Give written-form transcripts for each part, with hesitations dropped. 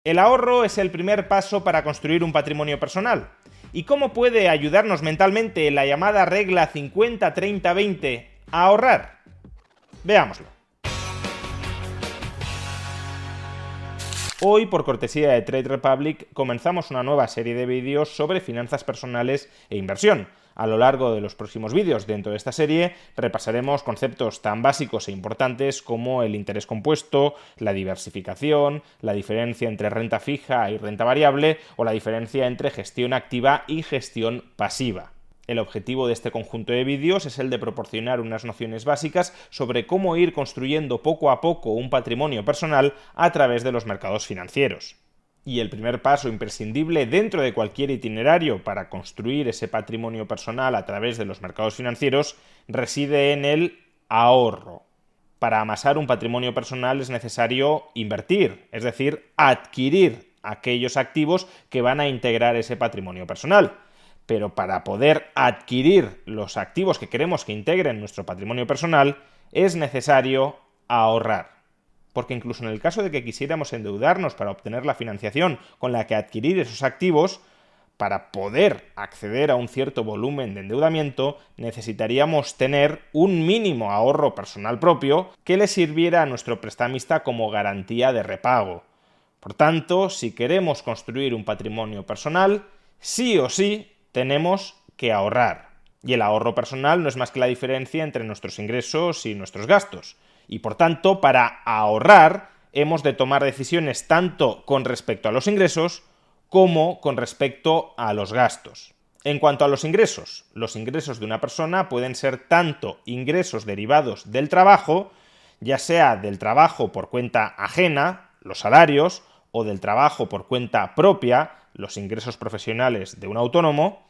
El ahorro es el primer paso para construir un patrimonio personal. ¿Y cómo puede ayudarnos mentalmente la llamada regla 50-30-20 a ahorrar? Veámoslo. Hoy, por cortesía de Trade Republic, comenzamos una nueva serie de vídeos sobre finanzas personales e inversión. A lo largo de los próximos vídeos dentro de esta serie repasaremos conceptos tan básicos e importantes como el interés compuesto, la diversificación, la diferencia entre renta fija y renta variable o la diferencia entre gestión activa y gestión pasiva. El objetivo de este conjunto de vídeos es el de proporcionar unas nociones básicas sobre cómo ir construyendo poco a poco un patrimonio personal a través de los mercados financieros. Y el primer paso imprescindible dentro de cualquier itinerario para construir ese patrimonio personal a través de los mercados financieros reside en el ahorro. Para amasar un patrimonio personal es necesario invertir, es decir, adquirir aquellos activos que van a integrar ese patrimonio personal. Pero para poder adquirir los activos que queremos que integren nuestro patrimonio personal, es necesario ahorrar. Porque incluso en el caso de que quisiéramos endeudarnos para obtener la financiación con la que adquirir esos activos, para poder acceder a un cierto volumen de endeudamiento, necesitaríamos tener un mínimo ahorro personal propio que le sirviera a nuestro prestamista como garantía de repago. Por tanto, si queremos construir un patrimonio personal, sí o sí tenemos que ahorrar. Y el ahorro personal no es más que la diferencia entre nuestros ingresos y nuestros gastos. Y por tanto, para ahorrar, hemos de tomar decisiones tanto con respecto a los ingresos como con respecto a los gastos. En cuanto a los ingresos de una persona pueden ser tanto ingresos derivados del trabajo, ya sea del trabajo por cuenta ajena, los salarios, o del trabajo por cuenta propia, los ingresos profesionales de un autónomo,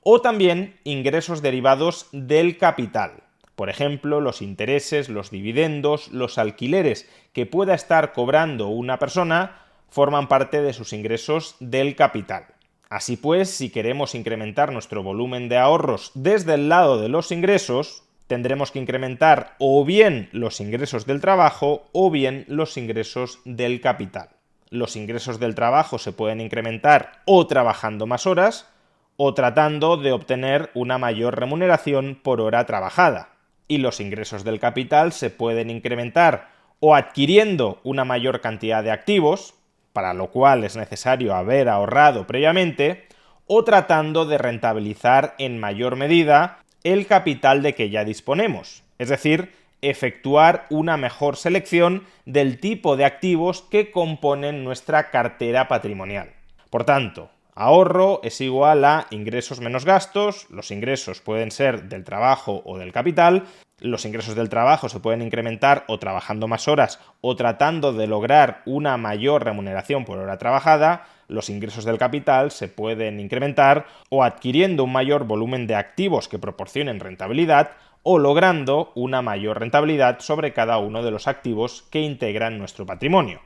o también ingresos derivados del capital. Por ejemplo, los intereses, los dividendos, los alquileres que pueda estar cobrando una persona forman parte de sus ingresos del capital. Así pues, si queremos incrementar nuestro volumen de ahorros desde el lado de los ingresos, tendremos que incrementar o bien los ingresos del trabajo o bien los ingresos del capital. Los ingresos del trabajo se pueden incrementar o trabajando más horas o tratando de obtener una mayor remuneración por hora trabajada. Y los ingresos del capital se pueden incrementar o adquiriendo una mayor cantidad de activos, para lo cual es necesario haber ahorrado previamente, o tratando de rentabilizar en mayor medida el capital de que ya disponemos, es decir, efectuar una mejor selección del tipo de activos que componen nuestra cartera patrimonial. Por tanto, ahorro es igual a ingresos menos gastos. Los ingresos pueden ser del trabajo o del capital. Los ingresos del trabajo se pueden incrementar o trabajando más horas o tratando de lograr una mayor remuneración por hora trabajada. Los ingresos del capital se pueden incrementar o adquiriendo un mayor volumen de activos que proporcionen rentabilidad o logrando una mayor rentabilidad sobre cada uno de los activos que integran nuestro patrimonio.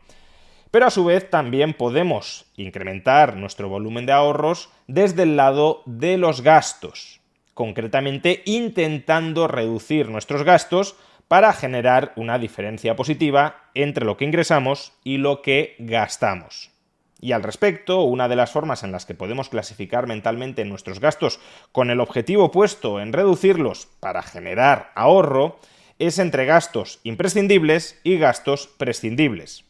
Pero a su vez también podemos incrementar nuestro volumen de ahorros desde el lado de los gastos, concretamente intentando reducir nuestros gastos para generar una diferencia positiva entre lo que ingresamos y lo que gastamos. Y al respecto, una de las formas en las que podemos clasificar mentalmente nuestros gastos con el objetivo puesto en reducirlos para generar ahorro es entre gastos imprescindibles y gastos prescindibles.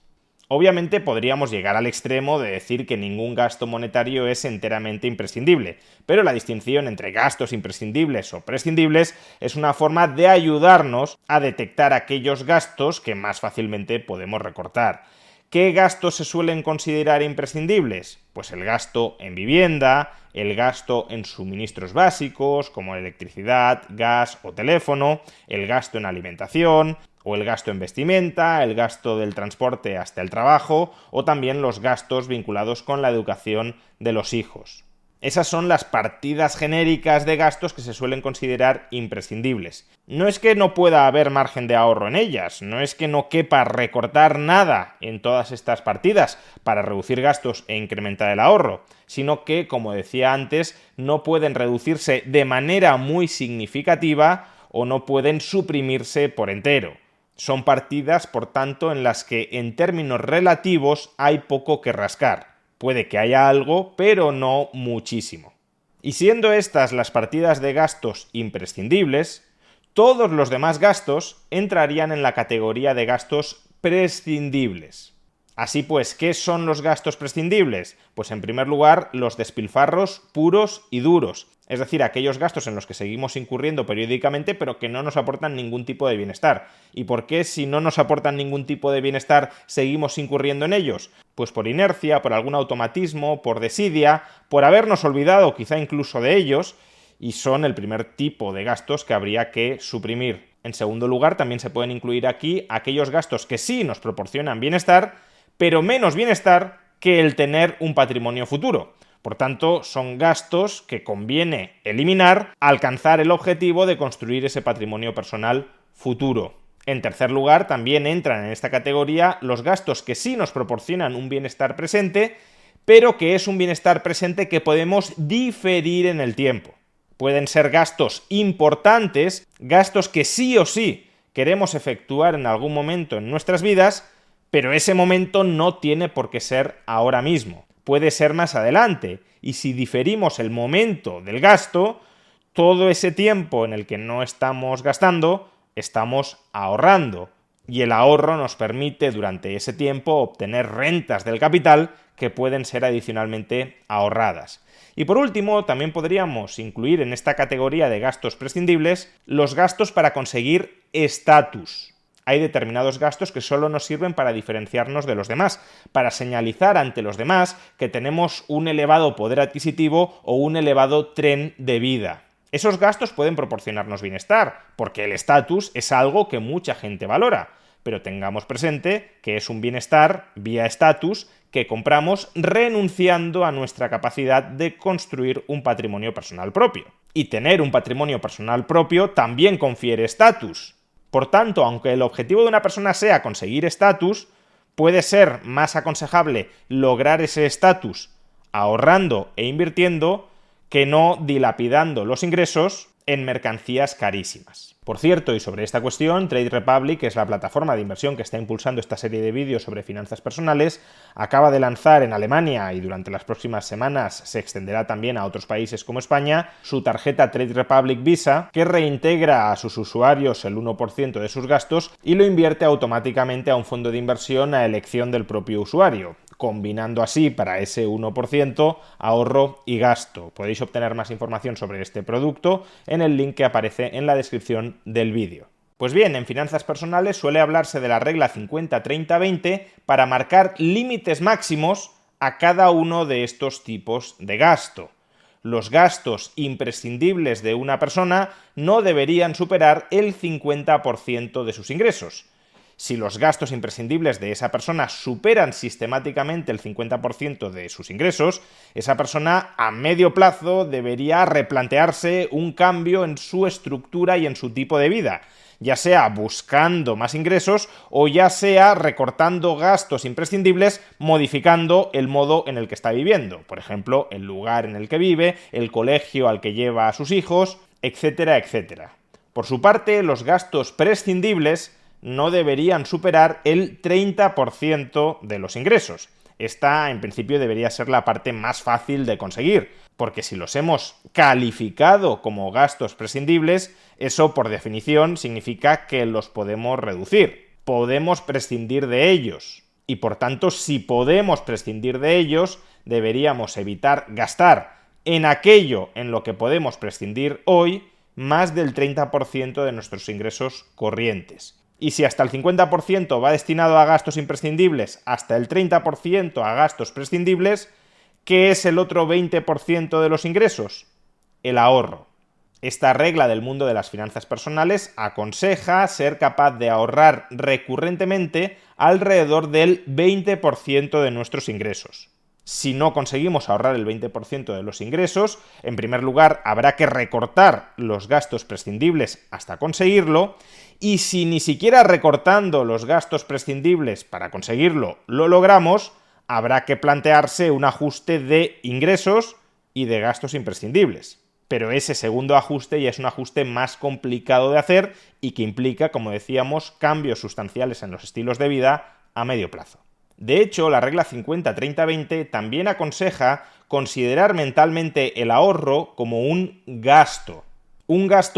Obviamente podríamos llegar al extremo de decir que ningún gasto monetario es enteramente imprescindible, pero la distinción entre gastos imprescindibles o prescindibles es una forma de ayudarnos a detectar aquellos gastos que más fácilmente podemos recortar. ¿Qué gastos se suelen considerar imprescindibles? Pues el gasto en vivienda, el gasto en suministros básicos como electricidad, gas o teléfono, el gasto en alimentación, o el gasto en vestimenta, el gasto del transporte hasta el trabajo, o también los gastos vinculados con la educación de los hijos. Esas son las partidas genéricas de gastos que se suelen considerar imprescindibles. No es que no pueda haber margen de ahorro en ellas, no es que no quepa recortar nada en todas estas partidas para reducir gastos e incrementar el ahorro, sino que, como decía antes, no pueden reducirse de manera muy significativa o no pueden suprimirse por entero. Son partidas, por tanto, en las que en términos relativos hay poco que rascar. Puede que haya algo, pero no muchísimo. Y siendo estas las partidas de gastos imprescindibles, todos los demás gastos entrarían en la categoría de gastos prescindibles. Así pues, ¿qué son los gastos prescindibles? Pues en primer lugar, los despilfarros puros y duros, es decir, aquellos gastos en los que seguimos incurriendo periódicamente pero que no nos aportan ningún tipo de bienestar. ¿Y por qué si no nos aportan ningún tipo de bienestar seguimos incurriendo en ellos? Pues por inercia, por algún automatismo, por desidia, por habernos olvidado quizá incluso de ellos, y son el primer tipo de gastos que habría que suprimir. En segundo lugar, también se pueden incluir aquí aquellos gastos que sí nos proporcionan bienestar, pero menos bienestar que el tener un patrimonio futuro. Por tanto, son gastos que conviene eliminar al alcanzar el objetivo de construir ese patrimonio personal futuro. En tercer lugar, también entran en esta categoría los gastos que sí nos proporcionan un bienestar presente, pero que es un bienestar presente que podemos diferir en el tiempo. Pueden ser gastos importantes, gastos que sí o sí queremos efectuar en algún momento en nuestras vidas, pero ese momento no tiene por qué ser ahora mismo. Puede ser más adelante, y si diferimos el momento del gasto, todo ese tiempo en el que no estamos gastando, estamos ahorrando. Y el ahorro nos permite durante ese tiempo obtener rentas del capital que pueden ser adicionalmente ahorradas. Y por último, también podríamos incluir en esta categoría de gastos prescindibles los gastos para conseguir estatus. Hay determinados gastos que solo nos sirven para diferenciarnos de los demás, para señalizar ante los demás que tenemos un elevado poder adquisitivo o un elevado tren de vida. Esos gastos pueden proporcionarnos bienestar, porque el estatus es algo que mucha gente valora, pero tengamos presente que es un bienestar vía estatus que compramos renunciando a nuestra capacidad de construir un patrimonio personal propio. Y tener un patrimonio personal propio también confiere estatus. Por tanto, aunque el objetivo de una persona sea conseguir estatus, puede ser más aconsejable lograr ese estatus ahorrando e invirtiendo que no dilapidando los ingresos en mercancías carísimas. Por cierto, y sobre esta cuestión, Trade Republic, que es la plataforma de inversión que está impulsando esta serie de vídeos sobre finanzas personales, acaba de lanzar en Alemania, y durante las próximas semanas se extenderá también a otros países como España, su tarjeta Trade Republic Visa, que reintegra a sus usuarios el 1% de sus gastos y lo invierte automáticamente a un fondo de inversión a elección del propio usuario, combinando así para ese 1% ahorro y gasto. Podéis obtener más información sobre este producto en el link que aparece en la descripción del vídeo. Pues bien, en finanzas personales suele hablarse de la regla 50-30-20 para marcar límites máximos a cada uno de estos tipos de gasto. Los gastos imprescindibles de una persona no deberían superar el 50% de sus ingresos. Si los gastos imprescindibles de esa persona superan sistemáticamente el 50% de sus ingresos, esa persona a medio plazo debería replantearse un cambio en su estructura y en su tipo de vida, ya sea buscando más ingresos o ya sea recortando gastos imprescindibles, modificando el modo en el que está viviendo. Por ejemplo, el lugar en el que vive, el colegio al que lleva a sus hijos, etcétera, etcétera. Por su parte, los gastos prescindibles no deberían superar el 30% de los ingresos. Esta, en principio, debería ser la parte más fácil de conseguir, porque si los hemos calificado como gastos prescindibles, eso, por definición, significa que los podemos reducir. Podemos prescindir de ellos. Y, por tanto, si podemos prescindir de ellos, deberíamos evitar gastar en aquello en lo que podemos prescindir hoy más del 30% de nuestros ingresos corrientes. Y si hasta el 50% va destinado a gastos imprescindibles, hasta el 30% a gastos prescindibles, ¿qué es el otro 20% de los ingresos? El ahorro. Esta regla del mundo de las finanzas personales aconseja ser capaz de ahorrar recurrentemente alrededor del 20% de nuestros ingresos. Si no conseguimos ahorrar el 20% de los ingresos, en primer lugar habrá que recortar los gastos prescindibles hasta conseguirlo, y si ni siquiera recortando los gastos prescindibles para conseguirlo lo logramos, habrá que plantearse un ajuste de ingresos y de gastos imprescindibles. Pero ese segundo ajuste ya es un ajuste más complicado de hacer y que implica, como decíamos, cambios sustanciales en los estilos de vida a medio plazo. De hecho, la regla 50-30-20 también aconseja considerar mentalmente el ahorro como un gasto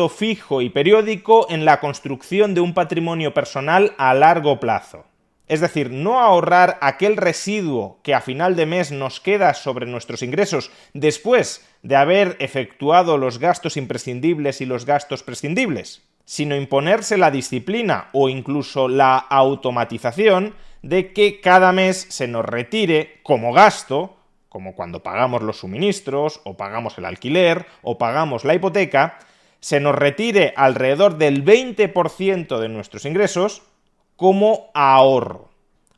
fijo y periódico en la construcción de un patrimonio personal a largo plazo. Es decir, no ahorrar aquel residuo que a final de mes nos queda sobre nuestros ingresos después de haber efectuado los gastos imprescindibles y los gastos prescindibles, sino imponerse la disciplina o incluso la automatización de que cada mes se nos retire como gasto, como cuando pagamos los suministros, o pagamos el alquiler, o pagamos la hipoteca, se nos retire alrededor del 20% de nuestros ingresos como ahorro.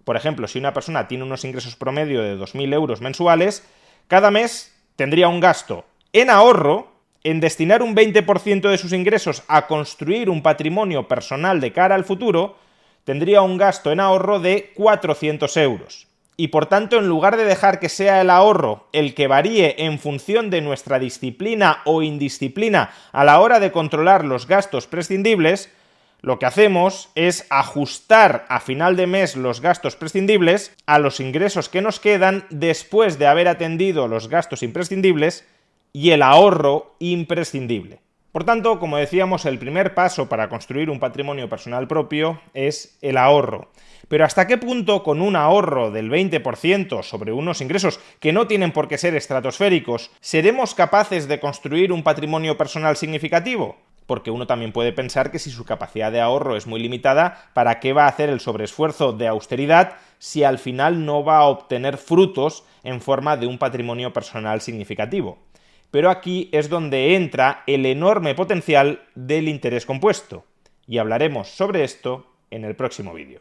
Por ejemplo, si una persona tiene unos ingresos promedio de 2.000 euros mensuales, cada mes tendría un gasto en ahorro, en destinar un 20% de sus ingresos a construir un patrimonio personal de cara al futuro, tendría un gasto en ahorro de 400 euros. Y por tanto, en lugar de dejar que sea el ahorro el que varíe en función de nuestra disciplina o indisciplina a la hora de controlar los gastos prescindibles, lo que hacemos es ajustar a final de mes los gastos prescindibles a los ingresos que nos quedan después de haber atendido los gastos imprescindibles y el ahorro imprescindible. Por tanto, como decíamos, el primer paso para construir un patrimonio personal propio es el ahorro. Pero ¿hasta qué punto con un ahorro del 20% sobre unos ingresos que no tienen por qué ser estratosféricos, seremos capaces de construir un patrimonio personal significativo? Porque uno también puede pensar que si su capacidad de ahorro es muy limitada, ¿para qué va a hacer el sobreesfuerzo de austeridad si al final no va a obtener frutos en forma de un patrimonio personal significativo? Pero aquí es donde entra el enorme potencial del interés compuesto. Y hablaremos sobre esto en el próximo vídeo.